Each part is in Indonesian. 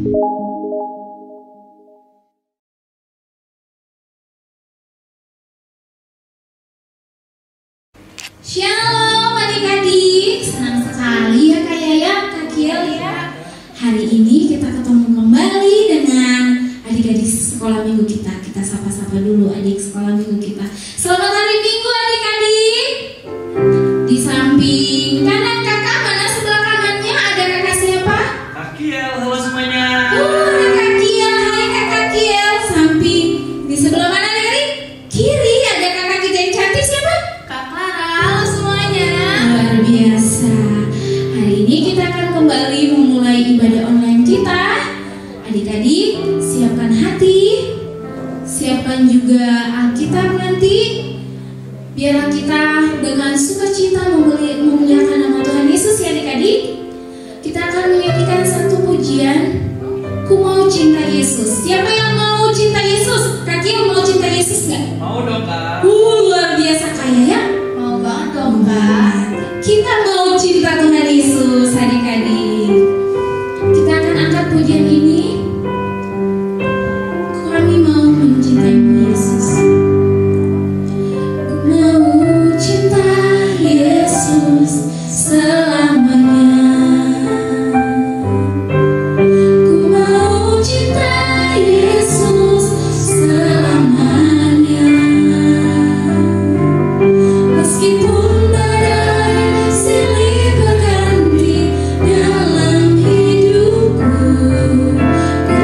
Shalom adik-adik, senang sekali ya Kak Yaya, Kak Kiel ya. Hari ini kita ketemu kembali dengan adik-adik sekolah minggu kita. Kita sapa-sapa dulu adik sekolah minggu kita. Selamat hari Minggu adik-adik. Di samping kanan kakak, mana sebelah kanannya ada kakak siapa? Kak Kiel, halo semuanya. Ada Kak Kiel, hai Kakak Kiel. Samping di sebelah mana adik-adik? Kiri ada kakak kita yang cantik siapa? Kak Clara, halo semuanya. Luar biasa. Hari ini kita akan kembali memulai ibadah online kita. Adik-adik, siapkan hati, siapkan juga Alkitab nanti. Biarlah kita dengan sukacita memuliakan nama Tuhan Yesus ya adik-adik. Kita akan menyanyikan satu pujian, Ku Mau Cinta Yesus. Siapa yang mau cinta Yesus? Kak Kiel mau cinta Yesus nggak? Mau dong Kak. Luar biasa Kak ya? Mau banget dong Kak. Kita mau cinta Tuhan Yesus adik-adik. Kita akan angkat pujian ini. Kami mau mencintaimu Yesus. Ku mau cinta Yesus selamanya. Ku mau cinta Yesus selamanya. Meskipun badai silih berganti dalam hidupku, ku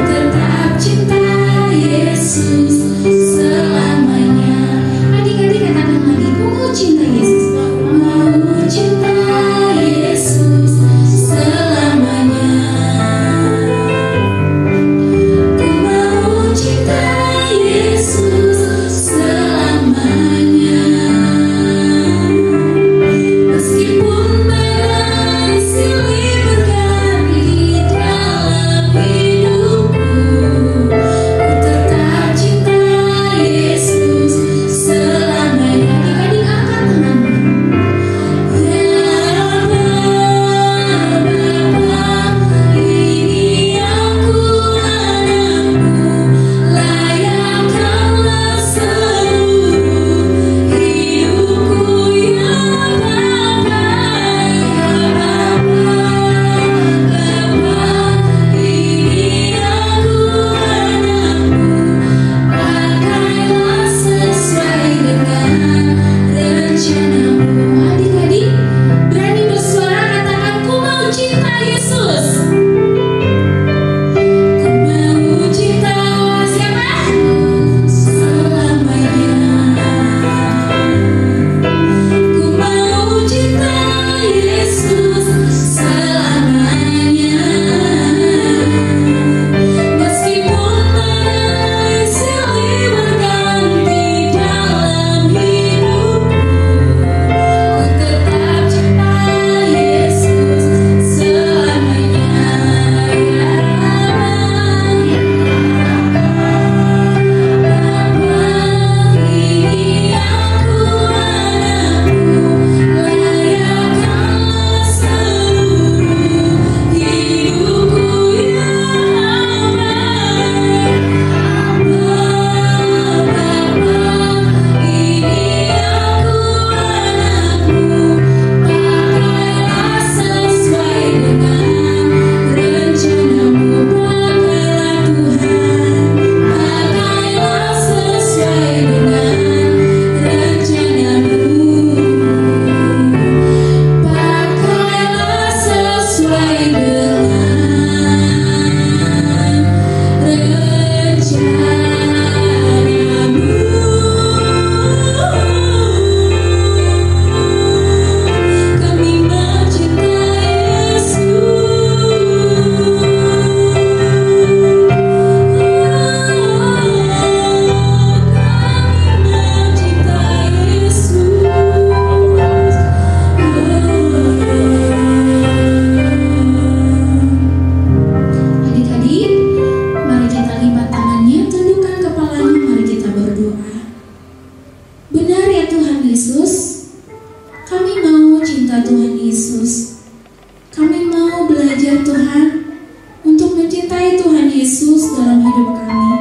mencintai Tuhan Yesus dalam hidup kami.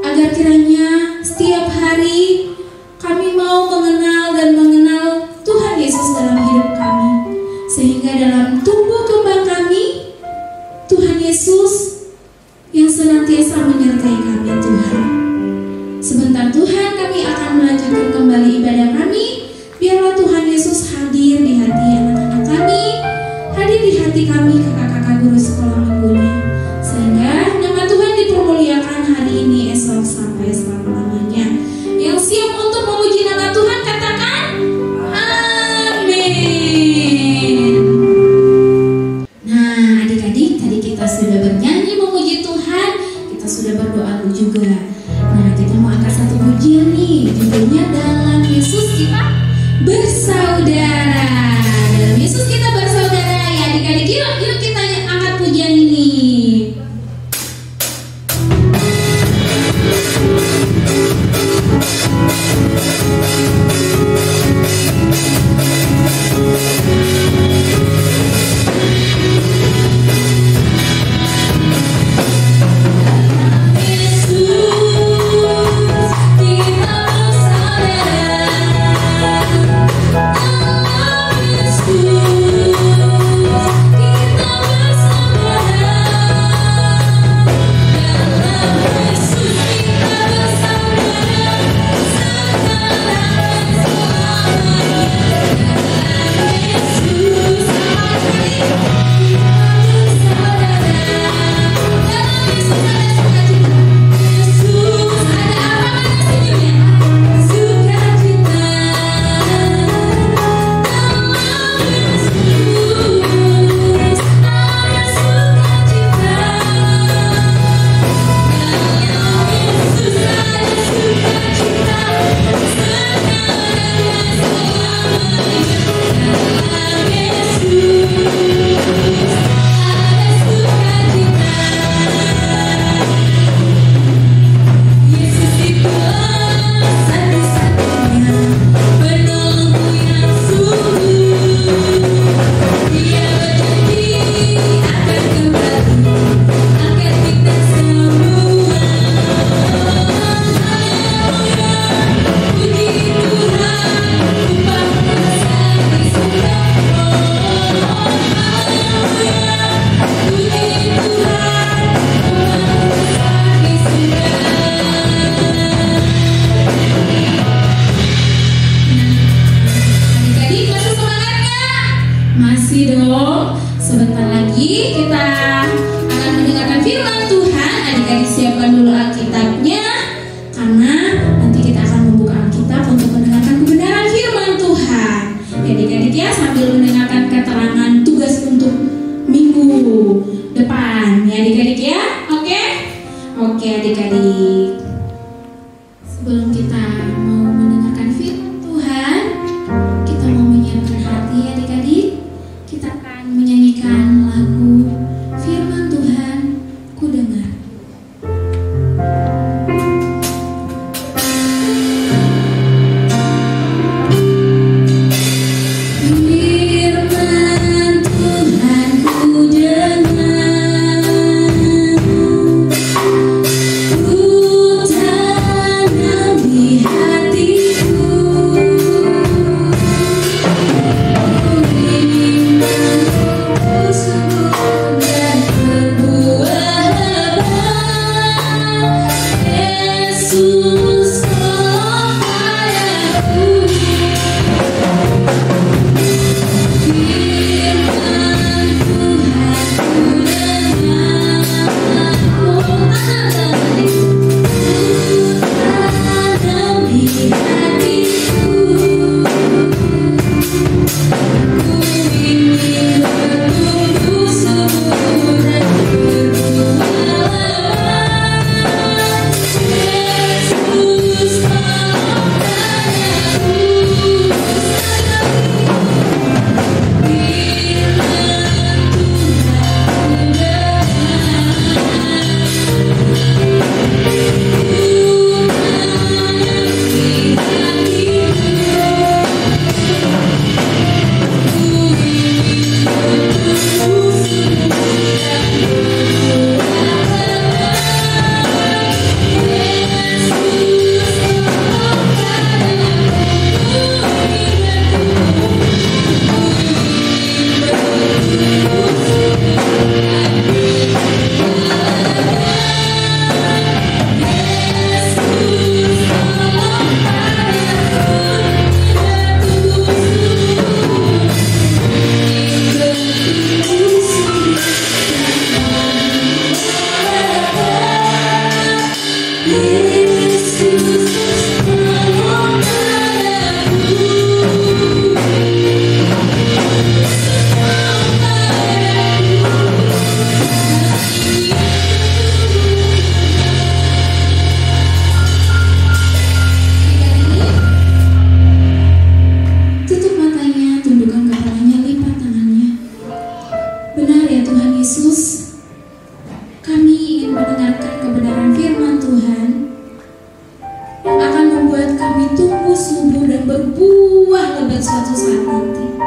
Agar kiranya setiap hari kami mau mengenal dan mengenal Tuhan Yesus dalam hidup kami. Sehingga dalam tumbuh kembang kami, Tuhan Yesus yang senantiasa menyertai kami Tuhan. Sebentar Tuhan kami akan melanjutkan kembali ibadah kami. Biarlah Tuhan Yesus hadir di hati anak-anak kami, hadir di hati kami kakak-kakak guru sekolah minggunya, sehingga nama Tuhan dipermuliakan hari ini, esok, sampai selama-lamanya. Yang siap untuk memuji nama Tuhan katakan amin. Nah adik-adik, tadi kita sudah bernyanyi memuji Tuhan, kita sudah berdoa juga. Nah kita mau angkat satu pujian nih, judulnya Dalam Yesus Kita Bersaudara. Dalam Yesus kita bersaudara. Ya adik-adik, yuk kita angkat pujian ini. Masih dong, sebentar lagi kita akan mendengarkan firman Tuhan. Adik-adik siapkan dulu Alkitabnya, karena nanti kita akan membuka Alkitab untuk mendengarkan kebenaran firman Tuhan. Adik-adik ya, sambil mendengarkan keterangan tugas untuk minggu depan ya adik-adik ya. Oke adik-adik. Sebelum kita mau mendengarkan firman Tuhan, kita mau menyiapkan hati adik-adik. Kita akan menyanyikan lagu firman Tuhan ku dengar. Firman Tuhan ku dengar, ku Tutup matanya, tundukkan kepalanya, lipat tangannya. Benar ya Tuhan Yesus, kami ingin mendengarkan kebenaran firman Tuhan yang akan membuat kami tumbuh subur dan berbuah lebat suatu saat nanti,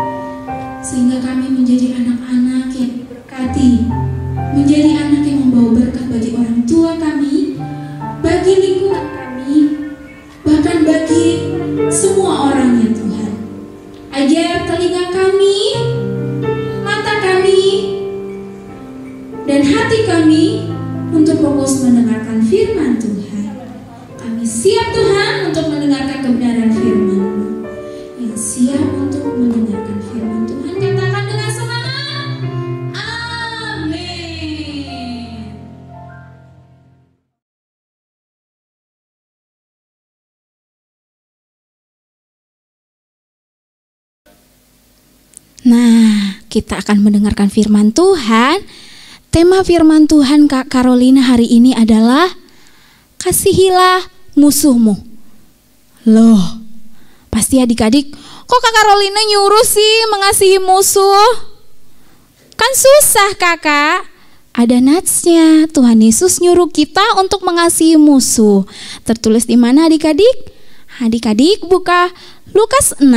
sehingga kami menjadi anak-anak yang diberkati, menjadi anak yang membawa berkat bagi orang tua kami, bagi lingkungan kami, bahkan bagi semua orang ya Tuhan. Ajar telinga kami, mata kami, dan hati kami untuk fokus mendengarkan firman Tuhan. Kami siap Tuhan untuk mendengarkan kebenaran firman-Mu. Yang siap untuk mendengarkan firman Tuhan, katakan dengan semangat, amin. Nah, kita akan mendengarkan firman Tuhan. Tema firman Tuhan Kak Carolina hari ini adalah kasihilah musuhmu. Loh, pasti adik-adik, kok Kak Carolina nyuruh sih mengasihi musuh? Kan susah Kakak. Ada natsnya, Tuhan Yesus nyuruh kita untuk mengasihi musuh. Tertulis di mana adik-adik? Adik-adik buka Lukas 6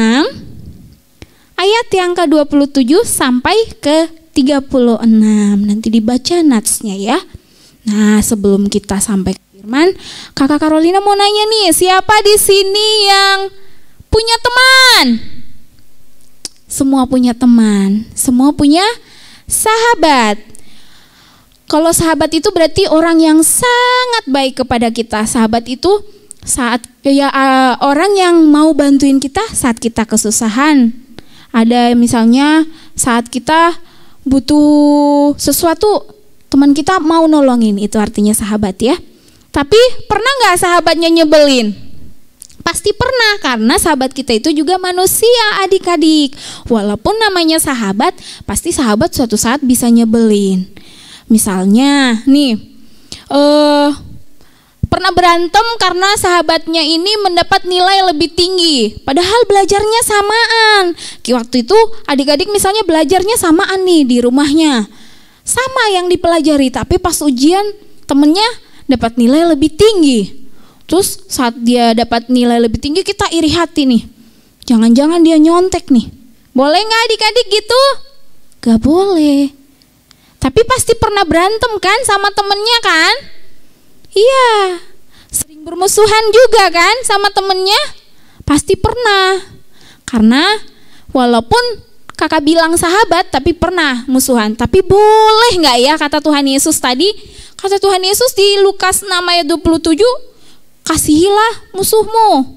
ayat yang ke-27 sampai ke 36. Nanti dibaca natsnya ya. Nah, sebelum kita sampai ke firman, Kakak Carolina mau nanya nih, siapa di sini yang punya teman? Semua punya teman, semua punya sahabat. Kalau sahabat itu berarti orang yang sangat baik kepada kita. Sahabat itu orang yang mau bantuin kita saat kita kesusahan. Ada misalnya saat kita butuh sesuatu, teman kita mau nolongin, itu artinya sahabat ya. Tapi pernah gak sahabatnya nyebelin? Pasti pernah, karena sahabat kita itu juga manusia adik-adik. Walaupun namanya sahabat, pasti sahabat suatu saat bisa nyebelin. Misalnya nih, pernah berantem karena sahabatnya ini mendapat nilai lebih tinggi, padahal belajarnya samaan. Waktu itu adik-adik misalnya belajarnya samaan nih di rumahnya, sama yang dipelajari, tapi pas ujian temennya dapat nilai lebih tinggi. Terus saat dia dapat nilai lebih tinggi, kita iri hati nih, jangan-jangan dia nyontek nih. Boleh gak adik-adik gitu? Gak boleh. Tapi pasti pernah berantem kan sama temennya kan? Iya, sering bermusuhan juga kan sama temennya? Pasti pernah. Karena walaupun kakak bilang sahabat, tapi pernah musuhan. Tapi boleh gak ya kata Tuhan Yesus tadi? Kata Tuhan Yesus di Lukas 6 ayat 27, kasihilah musuhmu.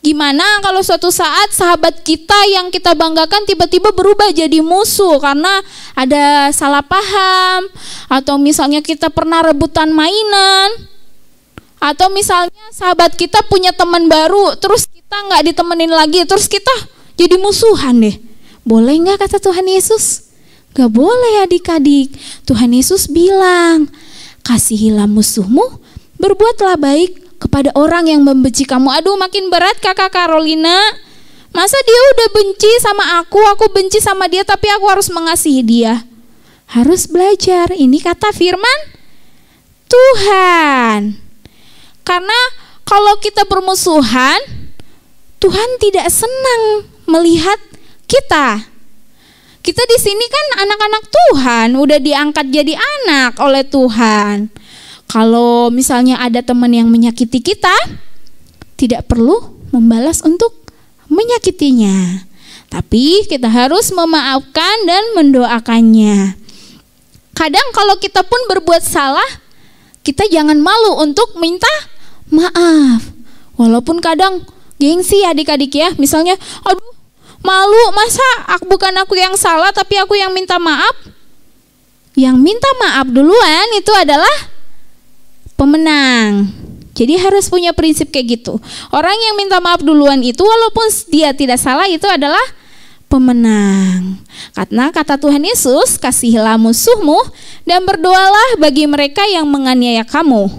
Gimana kalau suatu saat sahabat kita yang kita banggakan tiba-tiba berubah jadi musuh karena ada salah paham, atau misalnya kita pernah rebutan mainan, atau misalnya sahabat kita punya teman baru terus kita nggak ditemenin lagi, terus kita jadi musuhan deh. Boleh nggak kata Tuhan Yesus? Gak boleh adik-adik. Tuhan Yesus bilang, kasihilah musuhmu, berbuatlah baik kepada orang yang membenci kamu. Aduh, makin berat kakak Carolina. Masa dia udah benci sama aku benci sama dia, tapi aku harus mengasihi dia. Harus belajar. Ini kata firman Tuhan. Karena kalau kita bermusuhan, Tuhan tidak senang melihat kita. Kita di sini kan anak-anak Tuhan, udah diangkat jadi anak oleh Tuhan. Kalau misalnya ada teman yang menyakiti kita, tidak perlu membalas untuk menyakitinya. Tapi kita harus memaafkan dan mendoakannya. Kadang kalau kita pun berbuat salah, kita jangan malu untuk minta maaf. Walaupun kadang gengsi adik-adik ya. Misalnya, aduh malu, masa bukan aku yang salah tapi aku yang minta maaf. Yang minta maaf duluan itu adalah pemenang. Jadi harus punya prinsip kayak gitu. Orang yang minta maaf duluan itu walaupun dia tidak salah itu adalah pemenang. Karena kata Tuhan Yesus, kasihilah musuhmu dan berdoalah bagi mereka yang menganiaya kamu.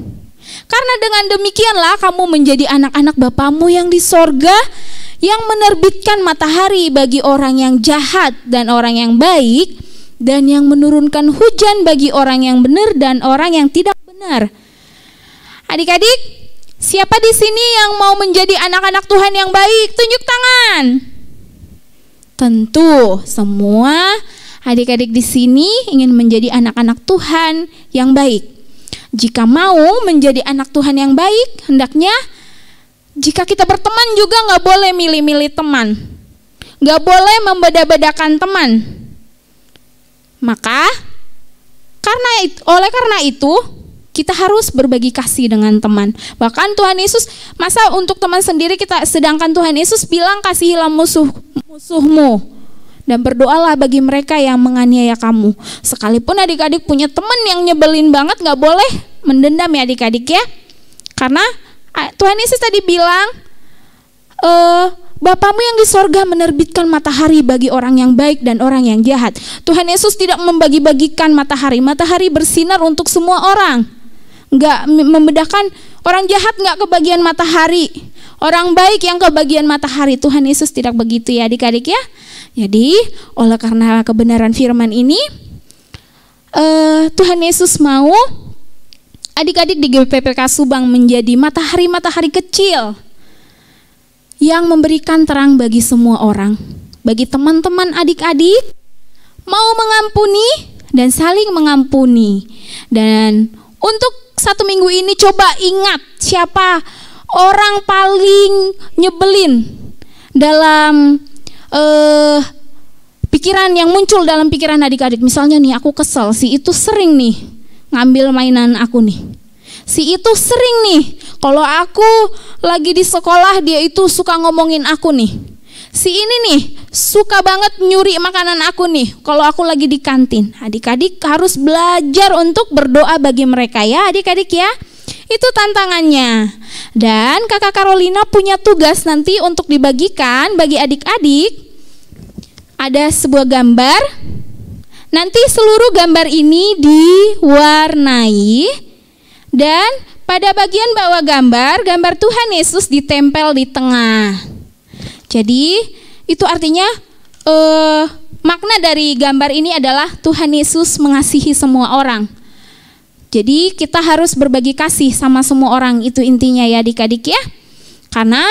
Karena dengan demikianlah kamu menjadi anak-anak Bapamu yang di sorga, yang menerbitkan matahari bagi orang yang jahat dan orang yang baik, dan yang menurunkan hujan bagi orang yang benar dan orang yang tidak benar. Adik-adik, siapa di sini yang mau menjadi anak-anak Tuhan yang baik? Tunjuk tangan. Tentu semua adik-adik di sini ingin menjadi anak-anak Tuhan yang baik. Jika mau menjadi anak Tuhan yang baik, hendaknya jika kita berteman juga nggak boleh milih-milih teman, nggak boleh membeda-bedakan teman. Maka oleh karena itu kita harus berbagi kasih dengan teman. Bahkan Tuhan Yesus, masa untuk teman sendiri sedangkan Tuhan Yesus bilang kasihilah musuhmu dan berdoalah bagi mereka yang menganiaya kamu. Sekalipun adik-adik punya teman yang nyebelin banget, gak boleh mendendam ya adik-adik ya. Karena Tuhan Yesus tadi bilang, Bapamu yang di sorga menerbitkan matahari bagi orang yang baik dan orang yang jahat. Tuhan Yesus tidak membagi-bagikan matahari. Matahari bersinar untuk semua orang. Nggak membedakan orang jahat nggak kebagian matahari, orang baik yang kebagian matahari. Tuhan Yesus tidak begitu ya adik-adik ya. Jadi oleh karena kebenaran firman ini, Tuhan Yesus mau adik-adik di GPPK Subang menjadi matahari-matahari kecil yang memberikan terang bagi semua orang, bagi teman-teman adik-adik, mau mengampuni dan saling mengampuni. Dan untuk 1 minggu ini coba ingat siapa orang paling nyebelin dalam pikiran yang muncul dalam pikiran adik-adik. Misalnya nih, aku kesel, si itu sering nih ngambil mainan aku nih. Si itu sering nih, kalau aku lagi di sekolah dia itu suka ngomongin aku nih. Si ini nih suka banget nyuri makanan aku nih kalau aku lagi di kantin. Adik-adik harus belajar untuk berdoa bagi mereka ya adik-adik ya. Itu tantangannya. Dan Kakak Carolina punya tugas nanti untuk dibagikan bagi adik-adik. Ada sebuah gambar. Nanti seluruh gambar ini diwarnai. Dan pada bagian bawah gambar Tuhan Yesus ditempel di tengah. Jadi itu artinya makna dari gambar ini adalah Tuhan Yesus mengasihi semua orang. Jadi kita harus berbagi kasih sama semua orang, itu intinya ya adik-adik ya. Karena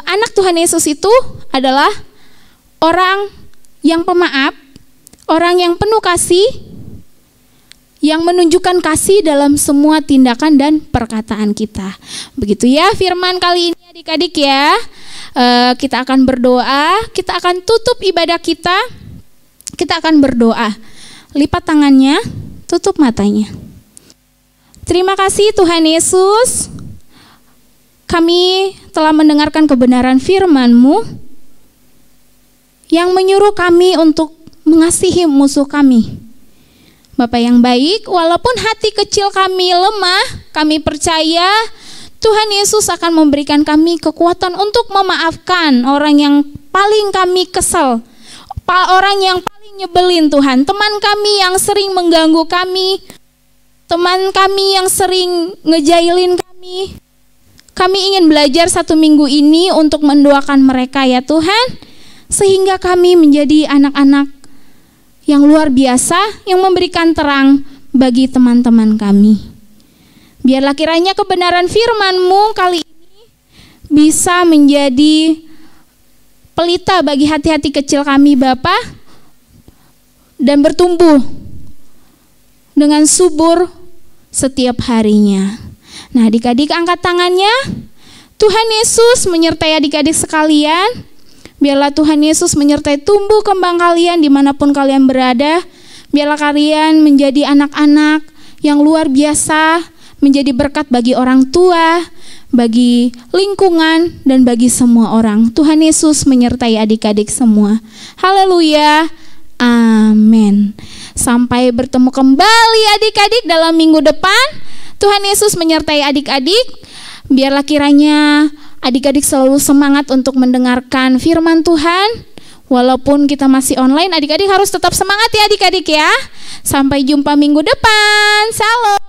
anak Tuhan Yesus itu adalah orang yang pemaaf, orang yang penuh kasih, yang menunjukkan kasih dalam semua tindakan dan perkataan kita. Begitu ya firman kali ini adik-adik ya. Kita akan berdoa, kita akan tutup ibadah kita akan berdoa. Lipat tangannya, tutup matanya. Terima kasih Tuhan Yesus, kami telah mendengarkan kebenaran firman-Mu yang menyuruh kami untuk mengasihi musuh kami. Bapak yang baik, walaupun hati kecil kami lemah, kami percaya Tuhan Yesus akan memberikan kami kekuatan untuk memaafkan orang yang paling kami kesel, orang yang paling nyebelin Tuhan, teman kami yang sering mengganggu kami, teman kami yang sering ngejailin kami. Kami ingin belajar 1 minggu ini untuk mendoakan mereka ya Tuhan, sehingga kami menjadi anak-anak yang luar biasa, yang memberikan terang bagi teman-teman kami. Biarlah kiranya kebenaran firman-Mu kali ini bisa menjadi pelita bagi hati-hati kecil kami Bapa, dan bertumbuh dengan subur setiap harinya. Nah adik-adik angkat tangannya. Tuhan Yesus menyertai adik-adik sekalian. Biarlah Tuhan Yesus menyertai tumbuh kembang kalian dimanapun kalian berada. Biarlah kalian menjadi anak-anak yang luar biasa, menjadi berkat bagi orang tua, bagi lingkungan, dan bagi semua orang. Tuhan Yesus menyertai adik-adik semua. Haleluya, amin. Sampai bertemu kembali adik-adik dalam minggu depan. Tuhan Yesus menyertai adik-adik. Biarlah kiranya adik-adik selalu semangat untuk mendengarkan firman Tuhan. Walaupun kita masih online, adik-adik harus tetap semangat ya adik-adik ya. Sampai jumpa minggu depan. Salam.